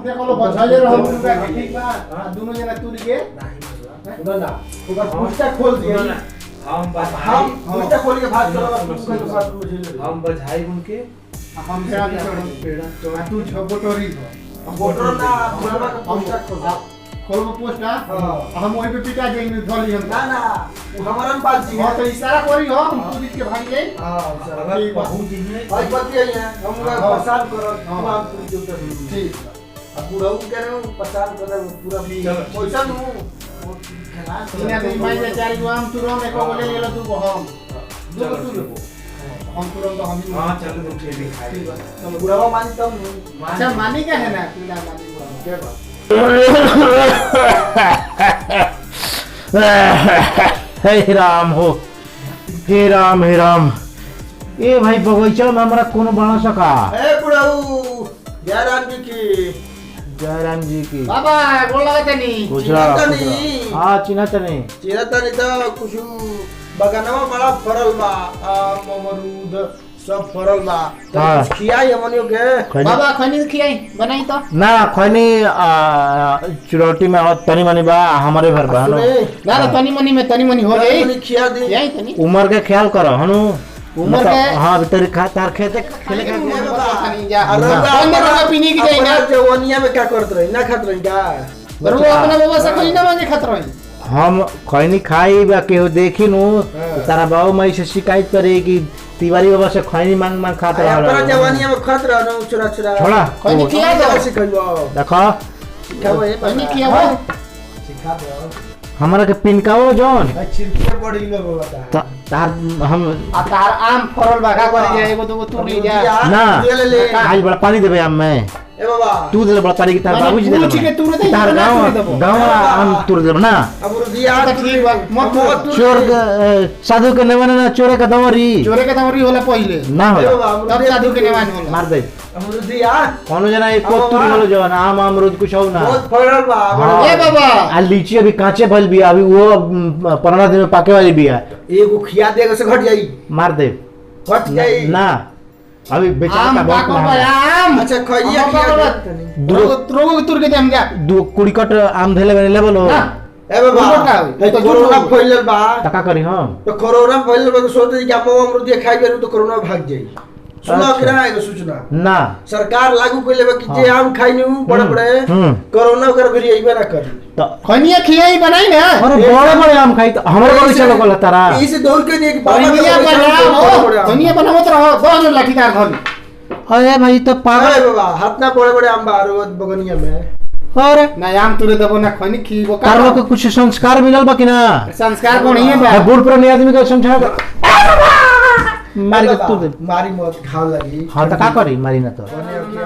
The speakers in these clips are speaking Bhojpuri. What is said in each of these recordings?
देखो लो बचाले रहो ठीक बा दोनों जना तुरी के ना ऊपर पुस्तक खोल दिए हम पुस्तक खोल के भाग चलो हम बजाई उनके हम से आगे पेड़ा तू झोटोरी बोटर ना खोलवा का पुस्तक खोलवा पोस्ट ना हम वहीं पे पिटा जाएंगे धोली हम ना हमारन बात जी हां तो इशारा करी हो हम तुरी के भाग ले हां बहुत दिन में भाई बतिया है हम परेशान करो हम तुरी के उतर ठीक अब पूरा कह रहे हो परेशान कर पूरा पैसा नु इना नहीं माई जा चारी हम तुरंत एको बोले ले लो तू हम दो तू ले हम तुरंत हम हां चलो तुम ठेली खाए चलो बुढ़ावा मान तब अच्छा मानी क्या है ना पूरा मानी क्या बात हे राम हो हे राम ए भाई बगीचा में हमरा कोनो बना सका ए बुढ़ाऊ जयराम जी की बाबा बोल लगा तनी हां चिन्ह तनी तो कुछ बगानवा बड़ा फरल बा आम अमरूद सब फरल बा खियाई हमनियो के बाबा खनी खियाई बनाई तो ना खनी चुरौटी में तनी मनी बा हमारे घर बा ना तनी मनी हो गई खिया दे यही तनी उम्र के ख्याल करो हनु उम्र के हां भीतर तार खेते खेले का पीने की जाए ना जवानिया में क्या करत रही ना खात रही का बरु अपना व्यवस्था कोई ना मांगे खात रही हम खैनी खाई बा केहू देखी नु तारा बाबू माई से शिकायत करे कि तिवारी बाबा से खैनी मांग खाता रहा अपना जवानिया में खात रहा नु चुरा छोड़ा खैनी खिया दो से कहबो देखो सिखाओ खैनी खिया दो सिखा दो हमरा के पिनकाओ जोन छिरके बड़ी में बता तार हम तार आम फरल बागा करे जाए एगो दूगो तू ले जा ना आज बड़ा पानी देबे आम में ए बाबा तू दे बड़ा पानी की तार बाबूजी दे तार गांव आम तोड़ दे ना अमरुदिया ठीक बा मत चोर साधु के नेवाने ना चोरे का दवरी होला पहिले ना होला तब साधु के नेवान होला मार दे अमरुदिया कोनो जना एक कोतुरी होलो जो आम अमरुद कुछ हो ना बहुत फरल बा ए बाबा आ लीची अभी कांचे भइल बिया अभी वो 15 दिन में पाके वाली बिया एगो खिया देगा से घट जाई मार दे घट जाई ना अभी बेचारा का बहुत आम अच्छा खइया रोगो तुर के हम जा दो कुड़ीकट आम धैले बने लेवल हो ए बाबा तो कोरोना फैलल बा टका करी हम तो कोरोना फैलल बा तो सोचे कि हम अमरुद खाई बेरू तो कोरोना भाग जाई सुना कि ना एगो सूचना ना सरकार लागू कइले बा कि जे आम खाई नु बड़े कोरोना कर भी आइबे ना करी तो खनिया खियाई बनाई ना अरे बड़े आम खाई तो हमरे को चलो कोला तारा इसे दौड़ के एक बाबा खनिया बनावत रहो दोन लाठीदार घर अरे भाई तो पागल है बाबा हाथ ना बड़े आम बारो बगनिया में अरे ना आम तुरे देबो ना खनी खीबो तार लोग को कुछ संस्कार मिलल बा कि ना संस्कार कोन है बा बूढ़ पुराने आदमी का संस्कार मारी तू दे मारी मत खाव लगी हां त का करी मारी ना तो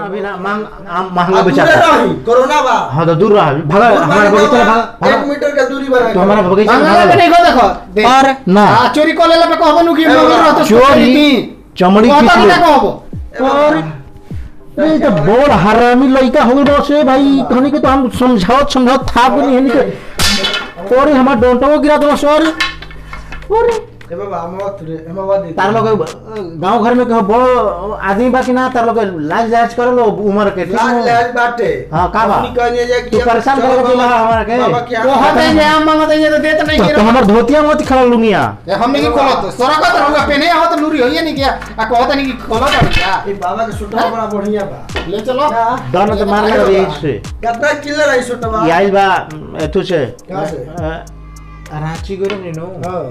अभी ना मांग आम महंगा बेचा कोरोना बा हां तो दूर रह भागा हमारा बगीचा भागा 1 मीटर का दूरी बना तो हमारा बगीचा भागा नहीं को देखो अरे ना चोरी को लेला पे कहबो नु कि मगर तो चोरी चमड़ी किस ले कहबो अरे नहीं तो बोल हरामी लइका हो गइल से भाई कहनी के तो हम समझावत था भी नहीं के और हमार डोंटो गिरा दो सॉरी अरे ए बाबा हम दे तार लोग गांव घर में कहो बड़ो आदमी बा कि ना तार लोग लाज करे लो उम्र के लाज बाटे हां का बा अपनी कहने जे तू परेशान करे के ला हमरा के तो हटे जे आम मांगत है तो देत नहीं तो हमर धोतिया मत खड़ा लुंगिया हमने की खोलत सरकत रहूंगा पेने हो तो लूरी होइए नहीं क्या आ कहत नहीं कि खोलत है क्या ए बाबा के सुटवा बड़ा बढ़िया बा ले चलो दोनों तो मार लगे से कितना किलर है सुटवा ये आइल बा एथु से कहां से रांची गरे नी नो हां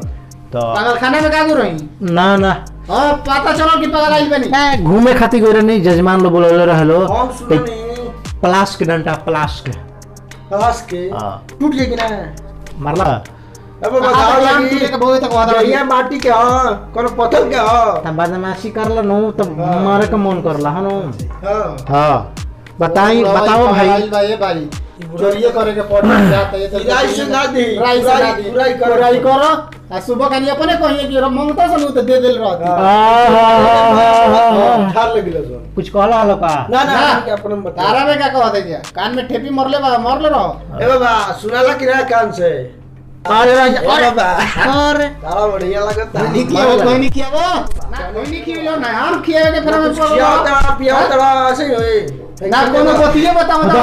तो पागल खाना में का रही ना ना हां पता चलो कि पागल आइल बनी घूमे खातिर गरे नहीं जजमान लो बोलले रहलो हम सुनो नी प्लास के डंडा प्लास के हां टूट गई कि ना मारला अब बताओ लगी के बहुत तक वादा ये माटी के हां कोनो पत्थर के हां त बदमाशी करला नो तो मारे का मन करला हनो हां हां बताओ भाई चोरिए करे के पड़ जाता है तो राई से ना दे राई करो आ सुबह कानी अपने कहिए कि मंगता से तो दे देल रहत ठाल लगिलो जो कुछ कहला हलो का ना के अपन बता तारा में क्या कहत है कान में ठेपी मरले रहो ए बाबा सुनाला कि ना कान से अरे बाबा अरे तारा बढ़िया लगत कोई नहीं किया वो ना कोई नहीं कियो ना हम किए के फिर में पिया तड़ा ऐसे ही होए ना कोनो बतिए बताओ तो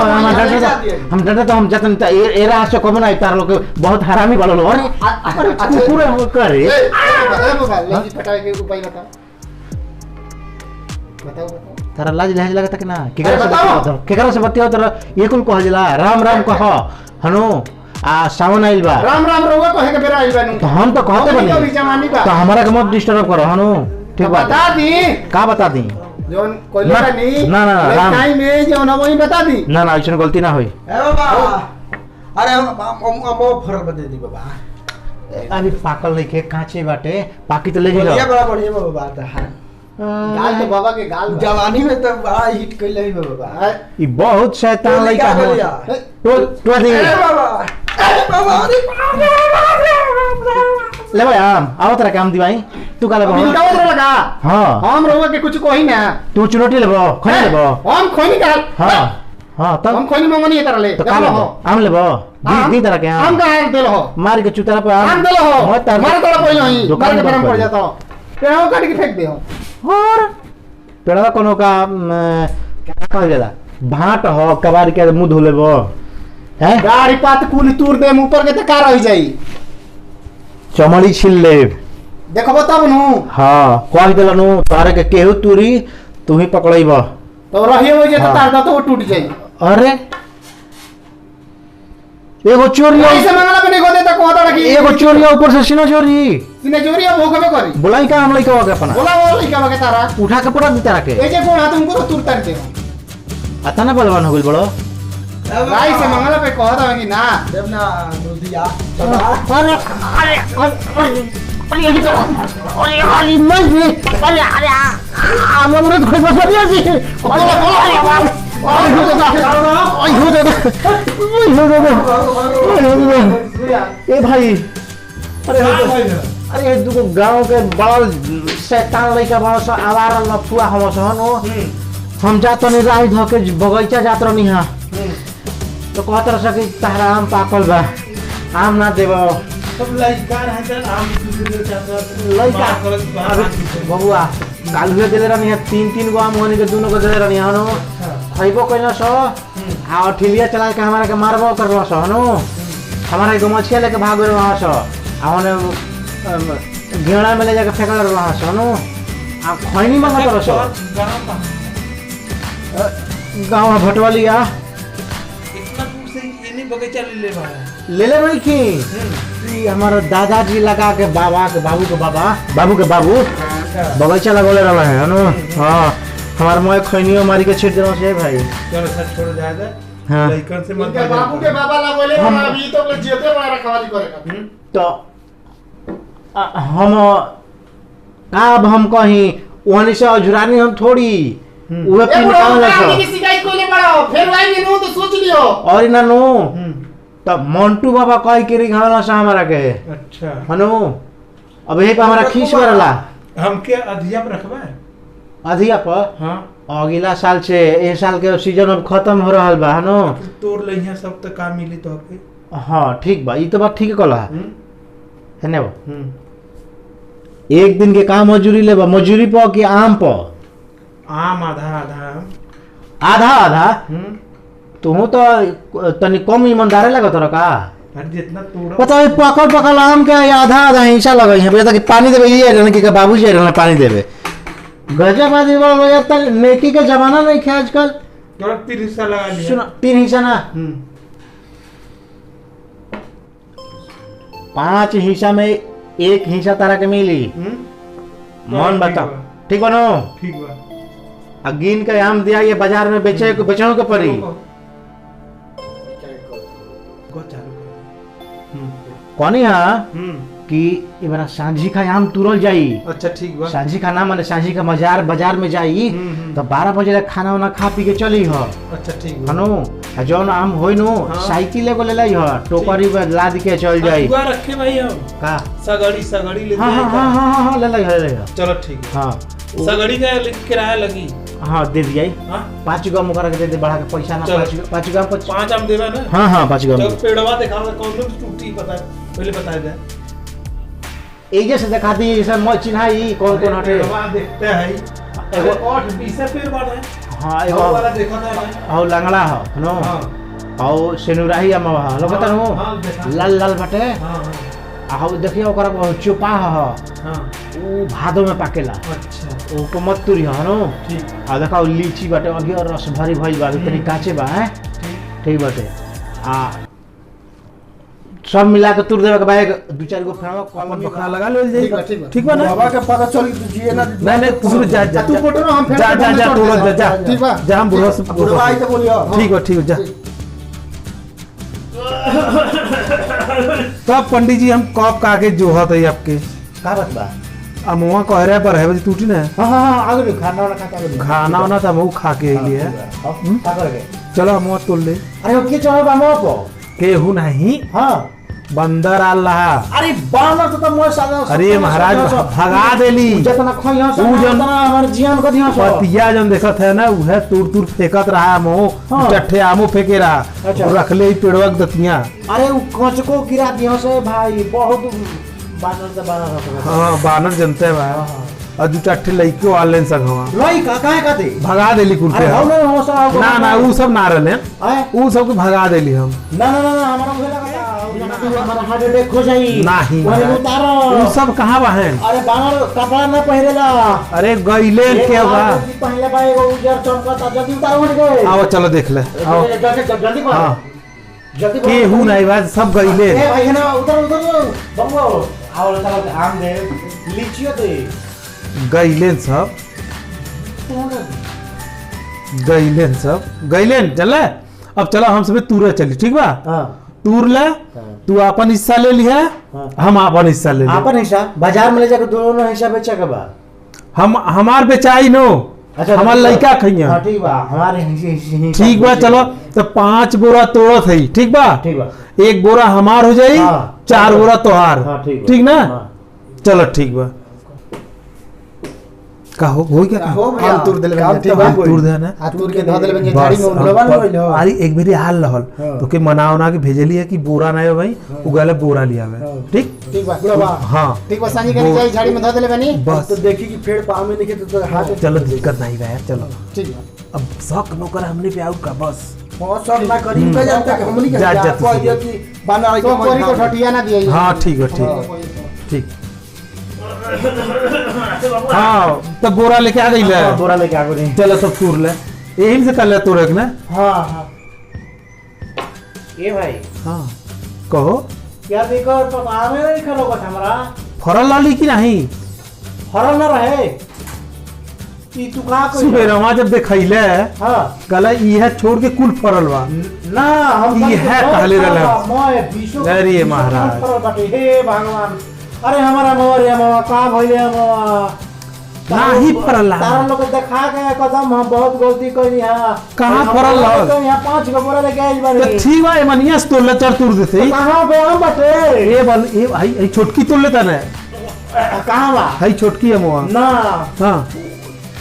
हम डरते तो हम जतन एरा से कम ना तार लोग बहुत हरामी वाला लोग अरे कुकुर करे ए बाबा लेजी फटाए के उपाय बताओ तारा लाज लाज लगता कि ना बताओ। केकरा से बतियो तारा ये कुल कह जला राम राम कह हनु आ सावन आइल बा राम राम रहुआ कहे के बेरा आइल बानू तो हम तो कहते हमनी बनी भी जवानी बा तो हमारा के मत डिस्टर्ब करो हनु ठीक बा बता दी का बता दी जोन कोइले ना- बानी ना- ना, राम। टाइम में जोन वही बता दी ना ना ऐसा गलती ना होई ए बाबा अरे हम फरक बता दी बाबा अभी पाकल नहीं के कांचे बाटे पाकी तो ले बढ़िया जा बड़ा बढ़िया बाबा आता है गाल तो बाबा के गाल बा। जवानी में तो बड़ा हिट कैले ही बाबा ई बहुत शैतान तो लइका क्या हो बोलिया? तो दे ए बाबा ले भाई आओ तेरा काम दी भाई तू का ले अभी बा उठाओ लगा हां हम रहुआ के कुछ कही ना तू चुनौती ले बा खने ले बा हम खोनी का हां हां हम तब खोनी मंगनी तरह ले तो का ले बा आम ले बा दी तेरा के हम का हाल देलो हो मार के चुतरा पे हम देलो हो मत तार- मार तोड़ा पड़ी नहीं दुकान मार के बंद गरम कर पड़ दे। जाता हो पेड़ों काट के फेंक दे हो और पेड़वा कोनो का क्या कहल जाला भाट हो कबार के मुंह धो लेबो हैं गाड़ी पात कुल तूर दे ऊपर के त का रह जाई चमड़ी छील लेब देखो बताओ नु हाँ कह दिलनु तारे के केहू तुरी तू ही पकड़ब तो रहिए हो जे हाँ। तार दा तो वो टूट जाई अरे एगो चोरिया ऐसे मंगला पे नहीं गोदे त कहता रखी एगो चोरिया ऊपर से सीना चोरी सिने चोरी भोगबे करी बुलाई का हम लइका के अपना बोला वो लइका बके तारा उठा के पड़ा दी तारा के ए जे कोण हाथ उनको तूर तार दे हो आता ना बलवान हो गइल बड़ो गाई से मंगला पे कहता है कि ना देवना दुधिया बाबा अरे अरे अरे अरे मत भी अरे अरे हमरे घर बस दिया जी ए भाई अरे दुगो गांव के बड़ शैतान लइका बड़ सा आवारा लफुआ हम सहनो हम जात नहीं राही ध के बगीचा जात रहनी हां तो कहत रह सके तारा आम पाकल बा आम ना देबो सब लइका रहते आम दूसरे चाहता लइका बबुआ काल हुए देले रहनी है तीन गो आम होने के दोनों को देले रहनी हनो खइबो कइला सो आ ठिलिया चला के हमारा के मारबो करलो सो हनो हमारा एगो मछिया लेके भाग गए वहां से आ ओने घेड़ा में ले जाके फेंकल रहा सो हनो आ खैनी मांगत रह सो गांव भटवालिया इतना दूर से ये नहीं बगीचा ले ले भाई की ई हमारा दादाजी लगा के बाबा के बाबू के बाबू बगीचा लगोले रहला है हनो हां हमार मोय खैनियो मारी के छीट देलो से भाई चलो सर छोड़ जाए दे हाँ। लइकन से मत इनके बाबू के बाबा ला बोले हम- अभी तो ले जेते बड़ा रखवाली करेगा तो हम अब हम कहीं वहां से अजुरानी हम थोड़ी उहे ए पिन बुढ़ा कान आगे लसो की शिकायत कोई नहीं पड़ा फिर आएंगे नो तो सोच लियो और ना नो तब मंटू बाबा कह के रिघावला सा हमारा के अच्छा हनो अब यही पे हमारा खींच वाला हम के अधिया में रखबा अधिया पर हां अगला साल से ए साल के सीजन अब खत्म हो रहल बा हनो तोड़ लइहा सब त काम मिली तो के हाँ ठीक बा ई तो बात ठीक कहला है ने बा हम्म एक दिन के काम मजूरी लेबा मजूरी पर कि आम पर आम आधा आधा आधा आधा हम्म तू तो तनी कम ईमानदारे लगत रह का अरे जितना तोड़ा पता है पकल आम के आधा आधा हिस्सा लगे हैं बेटा कि पानी देवे ये रहने कि बाबूजी रहने पानी देवे गजब आदमी वाला यार तक नेकी का जमाना नहीं है आजकल तोड़ा 3 हिस्सा लगा लिया सुनो 3 हिस्सा ना 5 हिस्सा में 1 हिस्सा तारा के मिली मन बताओ ठीक बनो ठीक बा आ गिन के आम दिया ये बाजार में बेचो के पड़ी को चालू कर कौनी हाँ कि इबरा सांझी का आम तुरल जाई अच्छा ठीक बा सांझी का नाम माने सांझी का बाजार में जाई तो 12 बजे तक खाना वाना खा पी के चली हो अच्छा ठीक बा हनो आ जौन आम होई नो हाँ। साइकिल एगो ले लाई हो टोकरी में लाद के चल जाई दुआ रखे भाई हम का सगड़ी ले हाँ हाँ हाँ हाँ हाँ ले लाई चलो ठीक है हाँ सगड़ी का किराया लगी हाँ दे दिया हाँ 5 गो मुकरा के दे दे बढ़ा के पैसा ना चलो। 5 गो 5 आम देवा ना हाँ हाँ 5 गो जब पेड़वा देखा कौन सा टूटी पता पहले बता दे एजे से दिखा दी जैसे मैं चिन्हाई कौन कौन हटे पेड़वा देखते हैं एगो एगो 8 20 पेड़ बाड़ है हाँ वो एगो वाला देखो ना औ लंगड़ा हो नो हां औ सेनुराही अमवा हो लोगता नो हाँ, देखा। लाल लाल बटे हां आ देखिए ओकरा चुपा हो हां ऊ भादो में पाकेला अच्छा ओको मत तुरी हो नो ठीक आ देखा लीची बाटे अभी और रस भरी भइल बा अभी तनी काचे बा हैं ठीक ठीक बाटे आ सब मिला के तुर देवे के बाद दू चार गो फेमो अपन बकरा लगा ले ठीक बा, ठीक बा। ठीक बा ना बाबा के पता चली तो जिए ना नहीं नहीं तू जा जा तू फोटो ना हम फेर जा जा जा तू जा जा ठीक बा जा हम बुढ़वा से बुढ़वा आई तो बोलियो ठीक हो ठीक हो जा तब पंडित जी हम कब का के जोहत है आपके का बात बा अमुआ कह रहे पर है बजी टूटी ना हां हां आगे खाना वाला खा के खाना वाना तो हम खा के लिए का करके चलो अमुआ तोड़ ले अरे वो के चढ़ा बा मो को केहू नहीं हां बंदर अल्लाह अरे बानर तो मोर सादा अरे महाराज भगा देली जितना खइया ऊ जन- उतना हमर जीवन को दिया पतिया जन देखत है ना वह तुर तुर फेंकत रहा मो हाँ। चट्ठे आमो फेंके रहा अच्छा। और रख ले पेड़वा के दतिया अरे वो कंच को गिरा दिया से भाई बहुत बानर से बानर हो हाँ बानर जनते हैं भाई और दू चट्ठे लइके वाले संगवा लई का काहे का दे भगा देली कुल के अरे हम। हम हो सा ना ना ऊ सब ना रहले आए ऊ सब के भगा देली हम ना ना ना हमारा उहे लगा हमारा हार्ट अटैक हो जाई नहीं ओहे महाराज। उतारो ऊ सब कहाँ बहन अरे बानर कपड़ा ना पहिरेला अरे गईले के बा पहले बा एगो उजर चमकता जल्दी उतारो हट गए आओ चलो देख ले आओ जल्दी कर हाँ जल्दी केहू नहीं बात सब गईले ए भाई है ना उधर उधर बम्बो आओ चलो आम दे लीचियो दे गईले सब गईले सब गईले चले अब चलो हम सब तूरे चली ठीक बा हां तूर ले तू अपन हिस्सा ले लिया हाँ। हम अपन हिस्सा ले लिया आपन हिस्सा बाजार में ले जाकर दोनों हिस्सा बेचे के बा हम हमार बेचाई नो हमार लइका खइया हां ठीक बा हमारे हिस्से ठीक बा चलो तो 5 बोरा तोड़त है ठीक बा ठीक बा एक बोरा हमार हो जाई हाँ। 4 बोरा तोहार हाँ, ठीक बा। ठीक ना हाँ। चलो ठीक बा कहो हो क्या हो गया हम तुर देले काम बनी, ठीक तो बा? हो गई। तोड़ दे ना आ तुर के धो देले बनी बस, झाड़ी में अब उड़वा नहीं होइल हो। अरे एक बेरी हाल रहल हाँ। तो के मना उना के भेजली है कि बोरा ना है भाई उगाले बोरा लिया है ठीक ठीक बा बुढ़वा हाँ ठीक बा सांझी के जाई झाड़ी में धो देले बनी बस तो देखी कि पेड़ पाव में नहीं के तो हाथ चलो दिक्कत नहीं बा यार चलो ठीक बा अब शौक नौकर हमने पे आउ का बस बहुत सब ना करी के जानता कि हमनी के जा, जा, आपको तू आइडिया कि बानर तो कोरी को ठटिया ना दिया हाँ ठीक है ठीक ठीक हाँ तब बोरा लेके आ गई ले बोरा लेके आगो नहीं चलो सब तोड़ ले यही से कर ले तोड़ ना हां हां ए भाई हाँ कहो क्या देखो तो आमे नहीं खलो का हमरा फरल लाली की नहीं हरल ना रहे ई तू का कोई सुबेरवा जब देखैले हां कल यह छोड़ के कुल फरल बा ना हम ई है कहले रहला। मैं बीसो अरे महाराज। हे भगवान अरे हमारा मोर मामा का भइले मामा नाही फरल ला। तारा लोग देखा के कदम हम बहुत गलती कइनी हां कहाँ फरल ला? तो यहां 5 गो बोरा लेके आइल बानी तो ठीक बा मनिया से तोड़ ले चढ़ तोड़ देते कहां पे हम बटे ए बल ए भाई ए छोटकी तोड़ लेता ना कहां बा भाई छोटकी है मोआ ना हाँ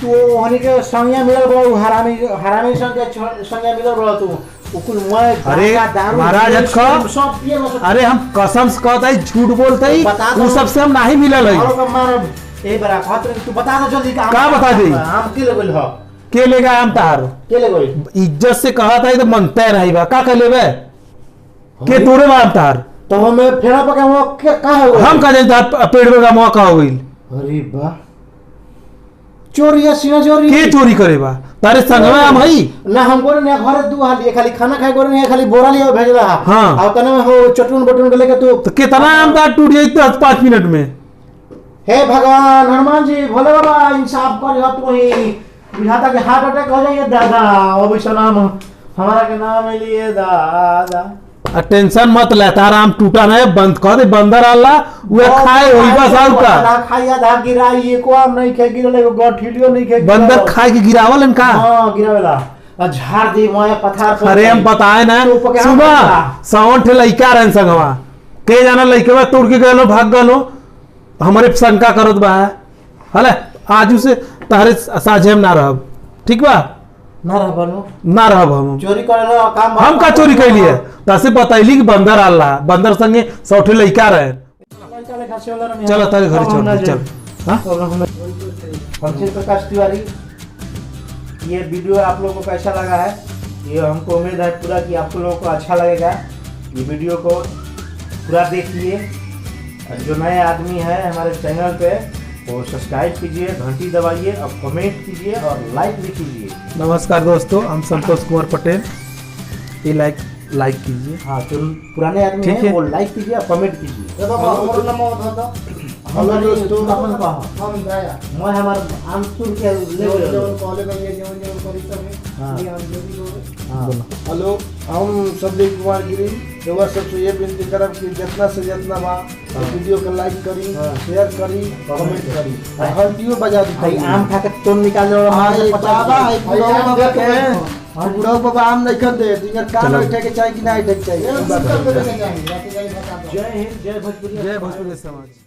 तू हनी के संज्ञा मिलल बा हरामी संज्ञा मिलल बा तू उकुल मैं अरे, दारू महाराज, सब सब पिए न अरे हम कसम से कहता है झूठ बोलते ही बता दो। वो सबसे हम नहीं मिलल है का मार ए बड़ा खतरे तू बता दे जल्दी का बता दी? हम के लेवल हो के लेगा हम तार के लेवल इज्जत से कहा था तो मनते रही बा का कर लेबे के तोरे बा हम तार तो हमें फेरा पके वो का हो हम का जान तार पेड़ में का मौका हो गइल अरे बा चोरी या सीना चोरी के चोरी करे बा तारे संगवा हम हई ना हमको ने घर दू हाल ये खाली खाना खाए गोरे ने खाली बोरा लिया भेज रहा हाँ। और तने हो चटून बटून के लेके तू तो कितना हम तार टूट जाई 5 मिनट में हे भगवान हनुमान जी भोले बाबा इंसाफ कर हो तू ही विधाता के हार्ट अटैक हो जाइए दादा अब नाम हमारा के नाम लिए दादा टेंशन मत ले तारा हम टूटा नहीं बंद कर दे बंदर आला वे खाए वही बस आउ का खाइया धा गिराई एको आम नहीं खे गिरले एगो गठिलियो नहीं खे बंदर खाए के गिरावल इनका हां गिरावेला आ झाड़ दी मोए पथार पर अरे हम बताए ना तो ऊपर के हाथ सुबह पकड़ा। 7 ठे लइका रहन संगवा के जाना लइकवा तोड़ के गलो भाग गलो हमरे शंका करत बा हले आजू से तारे साझे हम ना रहब ठीक बा ना रह बनू ना रहब हम चोरी करेला काम हम का चोरी कैलिए तसे बतैली कि बंदर आला बंदर संगे 100 ठे लइका रहे चलो तारे घर चल चल हां पंचित प्रकाश तिवारी ये वीडियो आप लोगों को कैसा लगा है, ये हमको उम्मीद है पूरा कि आप लोगों को अच्छा लगेगा। ये वीडियो को पूरा देखिए, और जो नए आदमी है हमारे चैनल पे वो सब्सक्राइब कीजिए, घंटी दबाइए और कमेंट कीजिए और लाइक भी कीजिए। नमस्कार दोस्तों, हम संतोष कुमार पटेल। ये लाइक कीजिए। हाँ, जो पुराने आदमी ठीक हैं है। वो लाइक कीजिए और कमेंट कीजिए। ए बाबा हमरो नमो दादा हेलो दोस्तों, अपन कहा हम गया मैं हमार आमसुर के ले जौन कॉलेज में जौन करी सब हाँ। ये हम जो भी लोग हाँ हेलो, हम संदीप कुमार गिरी रउआ सबसे ये विनती करब कि जितना से जितना बा वीडियो के लाइक करी, हाँ। शेयर करी, कमेंट करी, हाँ। घंटियों बजा भाई दी। आम खा के तोड़ निकाल दो आई बाबा, आई भाई, बुढ़ऊ आम बाबा देख के लो। बुढ़ऊ बाबा आम नहीं खाते, इनका कान चलो। बैठे के चाहिए कि नहीं बैठे के चाहिए। ये सब करके जाएंगे जाके जाके बता दो। जय हिंद, जय भोजपुरी। जय भोजपुरी समाज।